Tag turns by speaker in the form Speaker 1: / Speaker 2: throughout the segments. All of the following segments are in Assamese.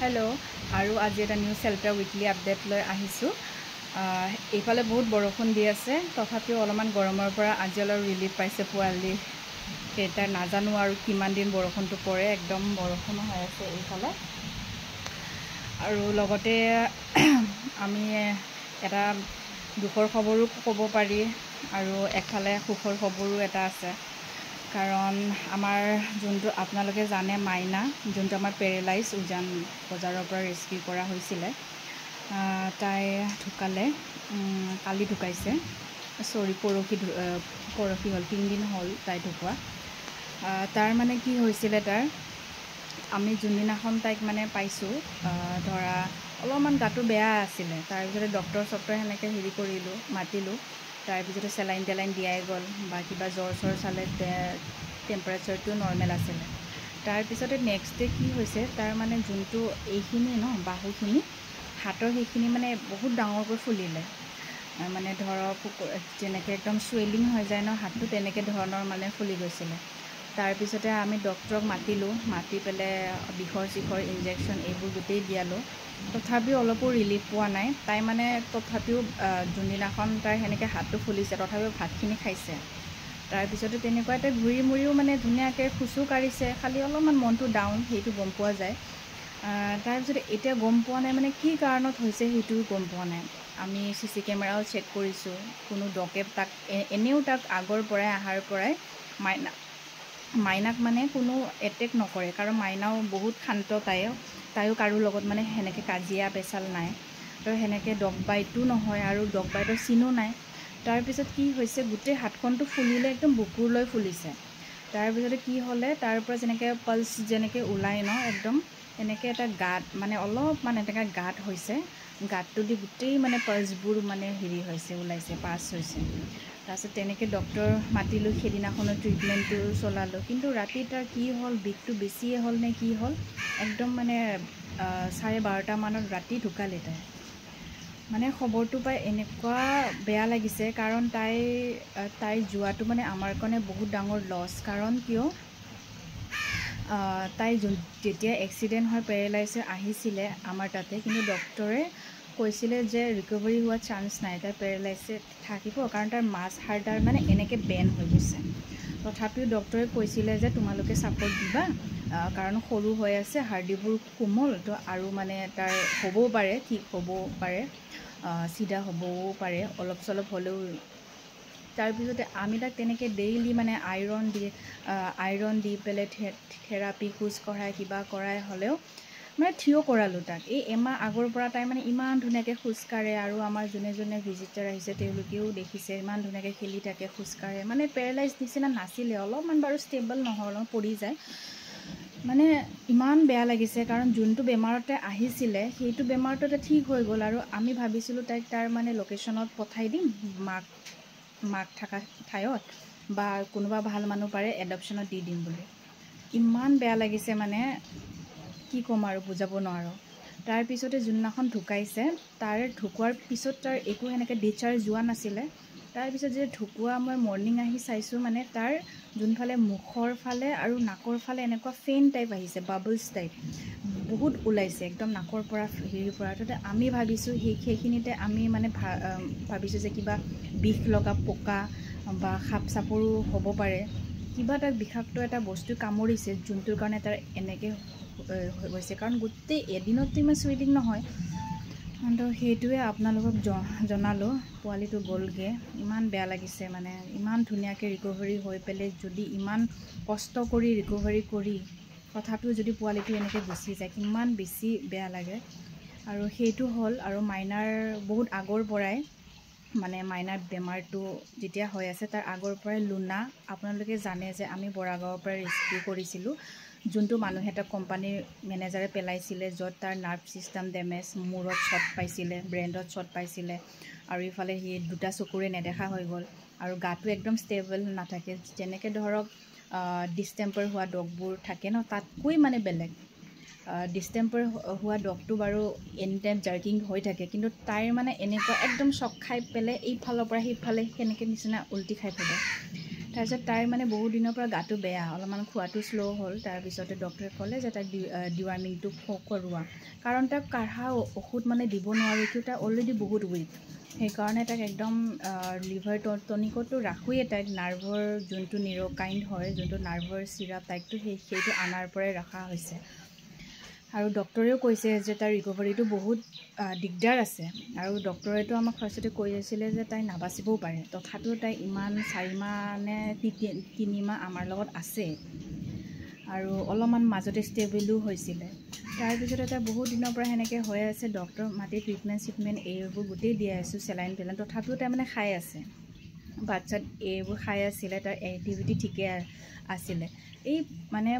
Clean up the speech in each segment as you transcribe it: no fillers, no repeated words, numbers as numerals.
Speaker 1: हेलो और आज at news shelter weekly update लै आहिছোঁ। এইফালে बहुत बरषुण দি আছে, তথাপিও অলপমান গৰমৰ পৰা আজি অলপ ৰিলিফ পাইছে পোৱালি কেইটা। নাজানো আৰু কিমান দিন বৰষুণটো পৰে, একদম বৰষুণ হৈ আছে এইফালে। আৰু লগতে আমি এটা দুখৰ খবৰো ক'ব পাৰি আৰু একফালে সুখৰ খবৰো এটা আছে। কাৰণ আমাৰ যোনটো আপোনালোকে জানে মাইনা যোনটো আমাৰ পেৰেলাইজ উজান বজাৰৰ পৰা ৰেস্কিউ কৰা হৈছিলে, তাই ঢুকালে, কালি ঢুকাইছে। সৰি পৰহি হ'ল, 3 দিন হ'ল তাই ঢুকুৱা। তাৰ মানে কি হৈছিলে, তাৰ আমি যোনদিনাখন তাইক মানে পাইছোঁ, ধৰা অলপমান গাটো বেয়া আছিলে। তাৰপিছতে ডক্টৰ সেনেকৈ হেৰি কৰিলোঁ, মাতিলোঁ। তাৰপিছতে চেলাইন দিয়াই গ'ল বা কিবা জ্বৰ চৰ চালে, টেম্পাৰেচাৰটো নৰ্মেল আছিলে। তাৰপিছতে নেক্সট ডে কি হৈছে, তাৰ মানে যোনটো এইখিনি বাহুখিনি হাতৰ সেইখিনি মানে বহুত ডাঙৰকৈ ফুলিলে। মানে ধৰক যেনেকৈ একদম চুৱেলিং হৈ যায় হাতটো, তেনেকৈ ধৰণৰ মানে ফুলি গৈছিলে। তাৰপিছতে আমি ডক্টৰক মাতিলোঁ, মাতি পেলাই বিষৰ চিখৰ ইনজেকশ্যন এইবোৰ গোটেই দিয়ালোঁ। তথাপিও অলপো ৰিলিফ পোৱা নাই তাই। মানে তথাপিও যোনদিনাখন তাই সেনেকৈ হাতটো ফুলিছে, তথাপিও ভাতখিনি খাইছে। তাৰপিছতে তেনেকুৱা এটা ঘূৰি মুৰিও মানে ধুনীয়াকৈ খোজো কাঢ়িছে, খালি অলপমান মনটো ডাউন, সেইটো গম পোৱা যায়। তাৰপিছতে এতিয়া গম পোৱা নাই মানে কি কাৰণত হৈছে, সেইটোও গম পোৱা নাই। আমি CC কেমেৰাও চেক কৰিছোঁ, কোনো ডকে তাক এনেও তাক আগৰ পৰাই অহাৰ পৰাই মাইনাক মানে কোনো এটেক নকৰে, কাৰণ মাইনাও বহুত শান্ত। তাইও কাৰো লগত মানে সেনেকৈ কাজিয়া পেচাল নাই, তো সেনেকৈ ডগ বাইটো নহয় আৰু ডগ বাইটৰ চিনো নাই। তাৰপিছত কি হৈছে, গোটেই হাতখনটো ফুলিলে, একদম বুকুৰলৈ ফুলিছে। তাৰপিছতে কি হ'লে, তাৰ পৰা যেনেকৈ পালছ যেনেকৈ ওলাই একদম এনেকৈ এটা গাঁত মানে অলপমান এনেকৈ গাঁত হৈছে, গাঁতটো দি গোটেই মানে পালছবোৰ মানে হেৰি হৈছে, ওলাইছে, পাছ হৈছে। তাৰপিছত তেনেকৈ ডক্টৰ মাতিলোঁ, সেইদিনাখনো ট্ৰিটমেণ্টটো চলালোঁ। কিন্তু ৰাতি তাৰ কি হ'ল, বিষটো বেছিয়ে হ'ল নে কি হ'ল, একদম মানে 12:30 মানত ৰাতি ঢুকালে তাই। মানে খবৰটো পাই এনেকুৱা বেয়া লাগিছে, কাৰণ তাই যোৱাটো মানে আমাৰ কাৰণে বহুত ডাঙৰ লছ। কাৰণ কিয়, তাই যেতিয়া এক্সিডেণ্ট হয় পেৰেলাইজ হৈ আহিছিলে আমাৰ তাতে, কিন্তু ডক্টৰে কৈছিলে যে ৰিকভাৰী হোৱা চান্স নাই, তাই পেৰেলাইজে থাকিব, কাৰণ তাৰ মাছ হাড়ডাল মানে এনেকৈ বেণ্ড হৈ গৈছে। তথাপিও ডক্টৰে কৈছিলে যে তোমালোকে ছাপৰ্ট দিবা, কাৰণ সৰু হৈ আছে, হাৰ্ডিবোৰ কোমল, তো আৰু মানে তাৰ হ'বও পাৰে, ঠিক হ'বও পাৰে, চিধা হ'বও পাৰে, অলপ চলপ হ'লেও। তাৰপিছতে আমি তাক তেনেকৈ ডেইলি মানে আইৰণ দি পেলাই থেৰাপি, খোজ কঢ়াই কিবা কৰাই হ'লেও মানে থিয় কৰালোঁ তাক। এই এমাহ আগৰ পৰা তাই মানে ইমান ধুনীয়াকৈ খোজকাঢ়ে, আৰু আমাৰ যোনে ভিজিটাৰ আহিছে তেওঁলোকেও দেখিছে, ইমান ধুনীয়াকৈ খেলি থাকে, খোজকাঢ়ে। মানে পেৰেলাইজ নিচিনা নাছিলে, অলপমান বাৰু ষ্টেবল নহয়, অলপমান পৰি যায়। মানে ইমান বেয়া লাগিছে, কাৰণ যোনটো বেমাৰতে আহিছিলে সেইটো বেমাৰতে ঠিক হৈ গ'ল, আৰু আমি ভাবিছিলোঁ তাইক তাৰ মানে লোকেশ্যনত পঠাই দিম, মাক থকা ঠাইত, বা কোনোবা ভাল মানুহ পাৰে এডপশ্যনত দি দিম বুলি। ইমান বেয়া লাগিছে, মানে কি ক'ম আৰু, বুজাব নোৱাৰোঁ। তাৰপিছতে যোনদিনাখন ঢুকাইছে, তাৰ ঢুকোৱাৰ পিছত তাৰ একো সেনেকৈ ডিচাৰ্জ যোৱা নাছিলে। তাৰপিছত যে ঢুকুৱা মই মৰ্ণিং আহি চাইছোঁ, মানে তাৰ যোনফালে মুখৰ ফালে আৰু নাকৰ ফালে এনেকুৱা ফেইন টাইপ আহিছে, বাবলছ টাইপ বহুত ওলাইছে, একদম নাকৰ পৰা হেৰিৰ পৰা। তাতে আমি ভাবিছোঁ সেইখিনিতে আমি মানে ভাবিছোঁ যে কিবা বিষ লগা পোকা বা সাপ চাপৰো হ'ব পাৰে, কিবা এটা বিষাক্ত এটা বস্তু কামুৰিছে, যোনটোৰ কাৰণে তাৰ এনেকৈ হৈছে। কাৰণ গোটেই এদিনততো ইমান চুইলিং নহয়, তো সেইটোৱে আপোনালোকক জনালোঁ। পোৱালিটো গ'লগৈ, ইমান বেয়া লাগিছে। মানে ইমান ধুনীয়াকৈ ৰিকভাৰী হৈ পেলাই যদি ইমান কষ্ট কৰি ৰিকভাৰী কৰি তথাপিও যদি পোৱালিটো এনেকৈ গুচি যায়, কিমান বেছি বেয়া লাগে। আৰু সেইটো হ'ল, আৰু মাইনাৰ বহুত আগৰ পৰাই মানে মাইনাৰ বেমাৰটো যেতিয়া হৈ আছে তাৰ আগৰ পৰাই লুনা, আপোনালোকে জানে যে আমি বৰাগাঁৱৰ পৰা ৰেস্কিউ কৰিছিলোঁ, যোনটো মানুহ এটা কোম্পানীৰ মেনেজাৰে পেলাইছিলে, য'ত তাৰ নাৰ্ভ ছিষ্টেম ডেমেজ, মূৰত শ্বট পাইছিলে, ব্ৰেইনত শ্বট পাইছিলে, আৰু ইফালে সি 2টা চকুৰে নেদেখা হৈ গ'ল, আৰু গাটো একদম ষ্টেবল নাথাকে। যেনেকৈ ধৰক ডিষ্টেম্পাৰ হোৱা ডগবোৰ থাকে তাতকৈ মানে বেলেগ। ডিষ্টেম্পাৰ হোৱা ডগটো বাৰু এনি টাইম জাৰ্কিং হৈ থাকে, কিন্তু তাইৰ মানে এনেকুৱা একদম চক খাই পেলাই এইফালৰ পৰা সেইফালে সেনেকৈ নিচিনা উল্টি খাই পেলাই। তাৰপিছত তাইৰ মানে বহুত দিনৰ পৰা গাটো বেয়া, অলপমান খোৱাটো শ্ল' হ'ল। তাৰপিছতে ডক্টৰে ক'লে যে তাইক ডিৱাৰ্মিংটো কৰোৱা, কাৰণ তাক কাঢ়া ঔষধ মানে দিব নোৱাৰোঁ, কিয় তাই অলৰেডি বহুত উইক। সেইকাৰণে তাক একদম লিভাৰ টনিকতো ৰাখোঁৱেই, তাইক নাৰ্ভৰ যোনটো নিৰ'কাইণ্ড হয়, যোনটো নাৰ্ভৰ চিৰাপ, তাইকতো সেইটো আনাৰ পৰাই ৰখা হৈছে। আৰু ডক্টৰেও কৈছে যে তাইৰ ৰিকভাৰীটো বহুত দিগদাৰ আছে। আৰু ডক্টৰেতো আমাক ফাৰ্ষ্টতে কৈ আছিলে যে তাই নাবাচিবও পাৰে, তথাপিও তাই ইমান 4 মাহ নে 3 মাহ আমাৰ লগত আছে। আৰু অলপমান মাজতে ষ্টেবলো হৈছিলে। তাৰপিছতে তাই বহুত দিনৰ পৰা সেনেকৈ হৈ আছে, ডক্টৰ মাতি ট্ৰিটমেণ্ট এইবোৰ গোটেই দিয়াই আছোঁ, চেলাইন পেলাইন, তথাপিও তাই মানে খাই আছে, বাচ্চাত এইবোৰ খাই আছিলে, তাৰ এক্টিভিটি ঠিকে আছিলে। এই মানে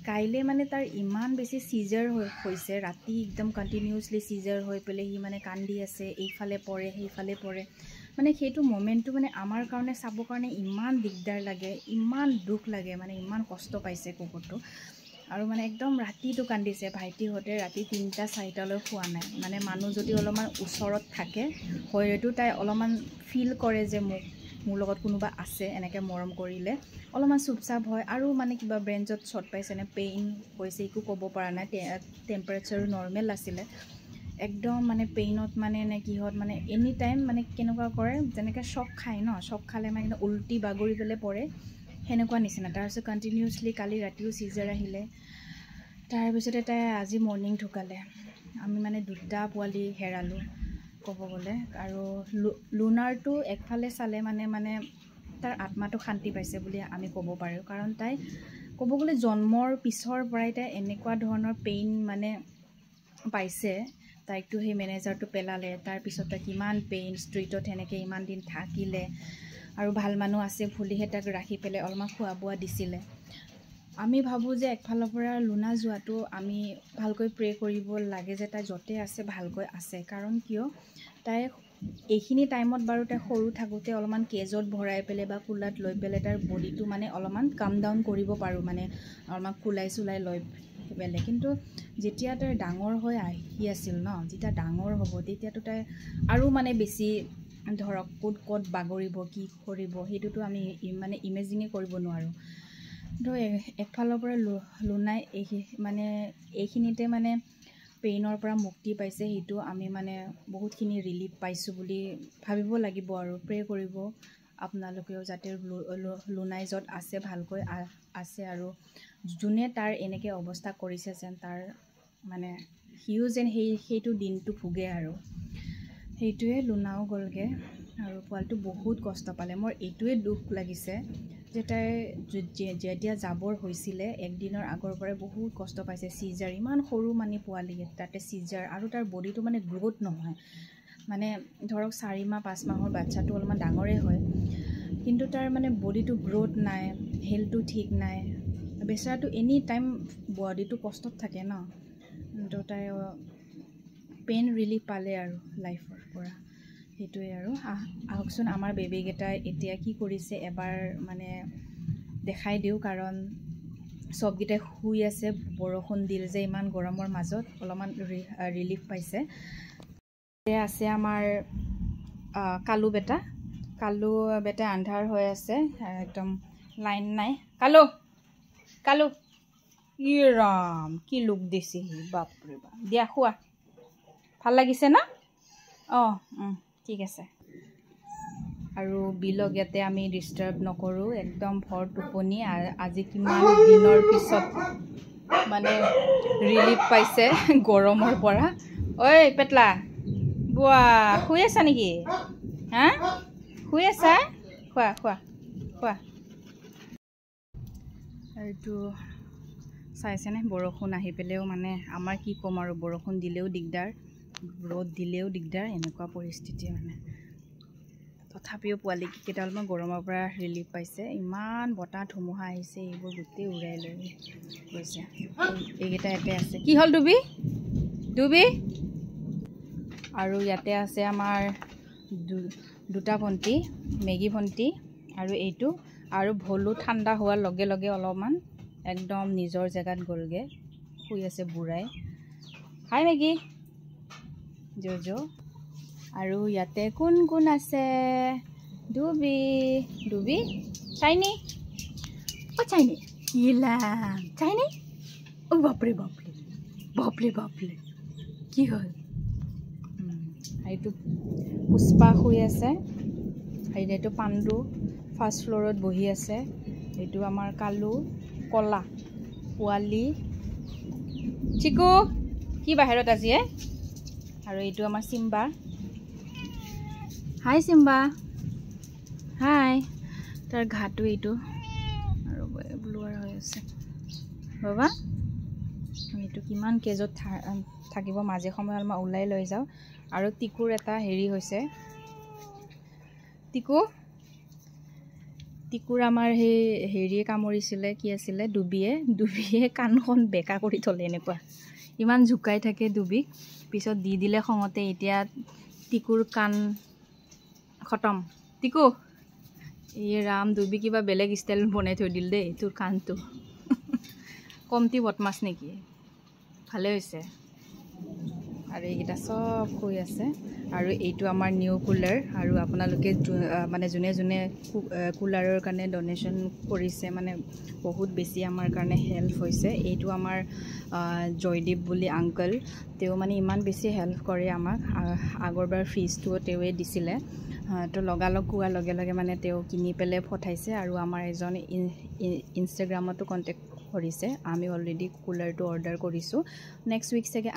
Speaker 1: কাইলৈ মানে তাৰ ইমান বেছি চিজাৰ হৈছে, ৰাতি একদম কণ্টিনিউৱাছলি চিজাৰ হৈ পেলাই সি মানে কান্দি আছে, এইফালে পৰে সেইফালে পৰে। মানে সেইটো মমেণ্টটো মানে আমাৰ কাৰণে চাবৰ কাৰণে ইমান দিগদাৰ লাগে, ইমান দুখ লাগে, মানে ইমান কষ্ট পাইছে কুকুৰটো। আৰু মানে একদম ৰাতিটো কান্দিছে, ভাইটিহঁতে ৰাতি 3টা-4টালৈ শোৱা নাই। মানে মানুহ যদি অলপমান ওচৰত থাকে হয়তো তাই অলপমান ফিল কৰে যে মোৰ লগত কোনোবা আছে, এনেকৈ মৰম কৰিলে অলপমান চুপচাপ হয়। আৰু মানে কিবা ব্ৰেইনত শ্বৰ্ট পাইছে নে পেইন হৈছে একো ক'ব পৰা নাই, টেম্পাৰেচাৰো নৰ্মেল আছিলে। একদম মানে পেইনত মানে নে কিহত মানে এনি টাইম মানে কেনেকুৱা কৰে, যেনেকৈ শ্বক খায় ন, শ্বক খালে মানে উল্টি বাগৰি পেলাই পৰে, সেনেকুৱা নিচিনা। তাৰপিছত কণ্টিনিউৱাছলি কালি ৰাতিও চিজাৰ আহিলে। তাৰপিছতে তাই আজি মৰ্ণিং ঢুকালে। আমি মানে 2টা পোৱালি হেৰালোঁ ক'ব গ'লে। আৰু লুনাৰটো একফালে চালে মানে তাৰ আত্মাটো শান্তি পাইছে বুলি আমি ক'ব পাৰোঁ, কাৰণ তাই ক'ব গ'লে জন্মৰ পিছৰ পৰাই তাই এনেকুৱা ধৰণৰ পেইন মানে পাইছে। তাইকতো সেই মেনেজাৰটো পেলালে, তাৰপিছত তাই কিমান পেইন, ষ্ট্ৰীটত সেনেকৈ ইমান দিন থাকিলে। আৰু ভাল মানুহ আছে বুলিহে তাক ৰাখি পেলাই অলপমান খোৱা বোৱা দিছিলে। আমি ভাবোঁ যে একফালৰ পৰা লুনা যোৱাটো আমি ভালকৈ প্ৰে কৰিব লাগে যে তাই য'তে আছে ভালকৈ আছে। কাৰণ কিয়, তাই এইখিনি টাইমত বাৰু তাই সৰু থাকোঁতে অলপমান কেজত ভৰাই পেলাই বা কোলাত লৈ পেলাই তাৰ বডিটো মানে অলপমান কাম ডাউন কৰিব পাৰোঁ, মানে অলপমান কোলাই চোলাই লৈ পেলাই। কিন্তু যেতিয়া তাই ডাঙৰ হৈ আহি আছিল ন, যেতিয়া ডাঙৰ হ'ব তেতিয়াতো তাই আৰু মানে বেছি ধৰক ক'ত বাগৰিব, কি কৰিব, সেইটোতো আমি মানে ইমেজিনেই কৰিব নোৱাৰোঁ। তো একফালৰ পৰা লুনাই মানে এইখিনিতে মানে পেইনৰ পৰা মুক্তি পাইছে, সেইটো আমি মানে বহুতখিনি ৰিলিফ পাইছোঁ বুলি ভাবিব লাগিব। আৰু প্ৰে কৰিব আপোনালোকেও যাতে লুনাই য'ত আছে ভালকৈ আছে, আৰু যোনে তাৰ এনেকৈ অৱস্থা কৰিছে যেন তাৰ মানে সিও যেন সেইটো দিনটো ভোগে। আৰু সেইটোৱে, লুনাও গ'লগৈ আৰু পোৱালিটো বহুত কষ্ট পালে। মোৰ এইটোৱে দুখ লাগিছে যে তাই যেতিয়া যাবৰ হৈছিলে একদিনৰ আগৰ পৰাই বহুত কষ্ট পাইছে। চিজাৰ, ইমান সৰু মানে পোৱালি, তাতে চিজাৰ, আৰু তাৰ বডিটো মানে গ্ৰ'থ নহয়। মানে ধৰক 4 মাহ 5 মাহৰ বাচ্চাটো অলপমান ডাঙৰেই হয়, কিন্তু তাৰ মানে বডিটো গ্ৰ'থ নাই, হেল্থটো ঠিক নাই। বেচাৰাটো এনি টাইম বডিটো কষ্টত থাকে ন, তো তাই পেইন ৰিলিফ পালে আৰু লাইফৰ পৰা। সেইটোৱে। আৰু আহকচোন আমাৰ বেবীকেইটাই এতিয়া কি কৰিছে এবাৰ মানে দেখাই দিওঁ, কাৰণ চবকেইটাই শুই আছে। বৰষুণ দিল যে ইমান গৰমৰ মাজত অলপমান ৰিলিফ পাইছে। আছে আমাৰ কালু বেটা আন্ধাৰ হৈ আছে, একদম লাইন নাই। কালু ই ৰাম, কি লুক দিছে সি, বাপৰে বাপ। দিয়া খোৱা, ভাল লাগিছে না? অঁ ঠিক আছে। আৰু বিলক ইয়াতে আমি ডিষ্টাৰ্ব নকৰোঁ, একদম ভৰ টোপনি। আজি কিমান দিনৰ পিছত মানে ৰিলিফ পাইছে গৰমৰ পৰা। ঐ পেটলা, বোৱা শুই আছা নেকি? হা, শুই আছা? খোৱা। এইটো চাইছেনে, বৰষুণ আহি পেলাইও মানে আমাৰ কি ক'ম আৰু, বৰষুণ দিলেও দিগদাৰ, ৰ'দ দিলেও দিগদাৰ, এনেকুৱা পৰিস্থিতি মানে। তথাপিও পোৱালিকেইটা অলপমান গৰমৰ পৰা ৰিলিফ পাইছে। ইমান বতাহ ধুমুহা আহিছে, এইবোৰ গোটেই উৰাই লৈ গৈছে। এইকেইটা ইয়াতে আছে। কি হ'ল ডুবি? আৰু ইয়াতে আছে আমাৰ 2টা ভণ্টি, মেগী ভণ্টি আৰু এইটো। আৰু ভলু ঠাণ্ডা হোৱাৰ লগে লগে অলপমান একদম নিজৰ জেগাত গ'লগৈ, শুই আছে বুঢ়াই। হাই মেগী, জো। আৰু ইয়াতে কোন আছে? ডুবি চাইনি ও চাইনি ইলাম চাইনি ও বাপরে বাপরে বাপরে বাপরে কি হয় এইটো পুষ্পা শুই আছে এইটো পাণ্ডু ফাৰ্ষ্ট ফ্ল'ৰত বহি আছে এইটো আমাৰ কালু কলা পোৱালি চিকু কি বাহিৰত আজি আৰু এইটো আমাৰ চিম্বা হাই চিম্বা হাই তাৰ ঘাটো এইটো আৰু ব্লুৱাৰ হৈ আছে বাবা এইটো কিমান কেজত থাকিব মাজে সময় অলপমান ওলাই লৈ যাওঁ আৰু টিকুৰ এটা হেৰি হৈছে টিকুৰ আমাৰ সেই হেৰিয়ে কামুৰিছিলে কি আছিলে ডুবিয়ে কাণখন বেকা কৰি থ'লে এনেকুৱা ইমান ঝুকাই থাকে ডুবিক পিছত দি দিলে খঙতে এতিয়া টিকুৰ কাণ খতম টিকু এই ৰাম ডুবি কিবা বেলেগ ষ্টাইল বনাই থৈ দিল দেই তোৰ কাণটো কমটি বদমাছ নেকি ভালে হৈছে আৰু এইকেইটা চব শুই আছে আৰু এইটো আমাৰ নিউ কুলাৰ আৰু আপোনালোকে মানে যোনে যোনে কুলাৰৰ কাৰণে ডনেশ্যন কৰিছে মানে বহুত বেছি আমাৰ কাৰণে হেল্প হৈছে এইটো আমাৰ জয়দীপ বুলি আংকল তেওঁ মানে ইমান বেছি হেল্প কৰে আমাক আগৰবাৰ ফিজটো তেওঁৱে দিছিলে তো লগালগ কোৱাৰ লগে লগে মানে তেওঁ কিনি পেলাই পঠাইছে আৰু আমাৰ এজন ইনষ্টাগ্ৰামতো কণ্টেক্ট কৰিছে আমি অলৰেডি কুলাৰটো অৰ্ডাৰ কৰিছোঁ নেক্সট উইক চাগে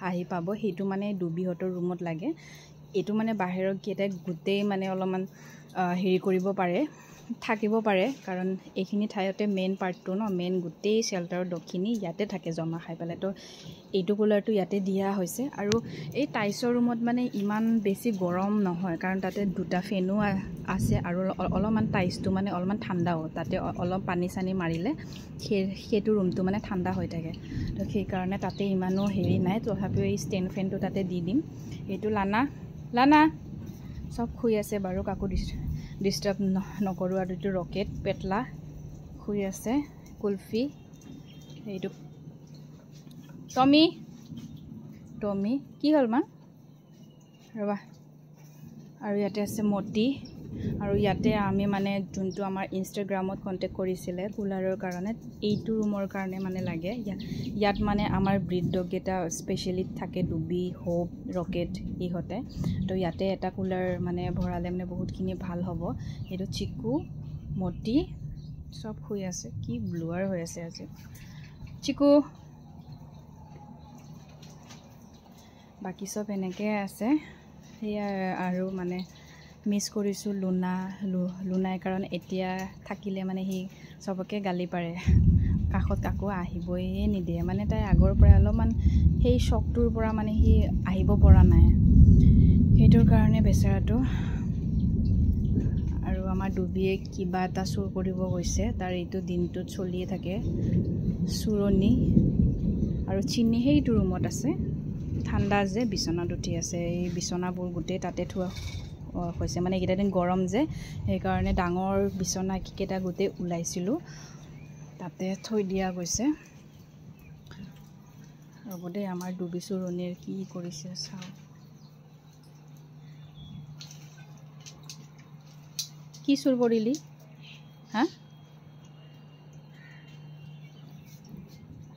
Speaker 1: আহি পাব সেইটো মানে ডুবিহঁতৰ ৰুমত লাগে এইটো মানে বাহিৰৰ কেইটাই গোটেই মানে অলপমান হেৰি কৰিব পাৰে থাকিব পাৰে কাৰণ এইখিনি ঠাইতে মেইন পাৰ্টটো মেইন গোটেই শেল্টাৰৰ দক্ষিণী ইয়াতে থাকে জমা খাই পেলাই তো এইটো কুলাৰটো ইয়াতে দিয়া হৈছে আৰু এই টাইছৰ ৰুমত মানে ইমান বেছি গৰম নহয় কাৰণ তাতে দুটা ফেনো আছে আৰু অলপমান টাইছটো মানে অলপমান ঠাণ্ডাও তাতে অলপ পানী চানী মাৰিলে সেইটো ৰুমটো মানে ঠাণ্ডা হৈ থাকে তো সেইকাৰণে তাতে ইমানো হেৰি নাই তথাপিও এই ষ্টেণ্ড ফেনটো তাতে দি দিম এইটো লানা চব শুই আছে বাৰু কাকো ডিষ্টাৰ্ব নকৰোঁ আৰু এইটো ৰকেট পেটলা শুই আছে কুলফি এইটো টমি কি হ'ল মা ৰ'বা আৰু ইয়াতে আছে মতি আৰু ইয়াতে আমি মানে যোনটো আমাৰ ইনষ্টাগ্ৰামত কণ্টেক্ট কৰিছিলে কুলাৰৰ কাৰণে এইটো ৰুমৰ কাৰণে মানে লাগে ইয়াত মানে আমাৰ ব্ৰিড ডগকেইটা স্পেচিয়েলি থাকে ডুবি হোপ ৰকেট ইহঁতে তো ইয়াতে এটা কুলাৰ মানে ভৰালে মানে বহুতখিনি ভাল হ'ব এইটো চিকু মতি চব শুই আছে কি ব্লুৱাৰ হৈ আছে আজি চিকু বাকী চব এনেকৈ আছে সেয়া আৰু মানে মিছ কৰিছোঁ লুনাই কাৰণ এতিয়া থাকিলে মানে সি চবকে গালি পাৰে কাষত কাকো আহিবই নিদিয়ে মানে তাই আগৰ পৰা অলপমান সেই চকটোৰ পৰা মানে সি আহিব পৰা নাই সেইটোৰ কাৰণে বেচেৰাটো আৰু আমাৰ ডুবিয়ে কিবা এটা চুৰ কৰিব গৈছে তাৰ এইটো দিনটোত চলিয়ে থাকে চুৰণি আৰু চিনি সেইটো ৰুমত আছে ঠাণ্ডা যে বিচনাত উঠি আছে এই বিচনাবোৰ গোটেই তাতে থোৱা হৈছে মানে এইকেইটা দিন গৰম যে সেইকাৰণে ডাঙৰ বিচনা কেইটা গোটেই ওলাইছিলোঁ তাতে থৈ দিয়া গৈছে ৰ'ব দেই আমাৰ ডুবি চুৰণিৰ কি কৰিছে চাওঁ কি চুৰ কৰিলি হা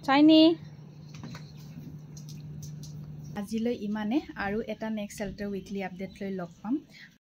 Speaker 1: চাইনি আজিলৈ ইমানে আৰু এটা নেক্সট শেল্টাৰ উইকলি আপডেট লৈ লগ পাম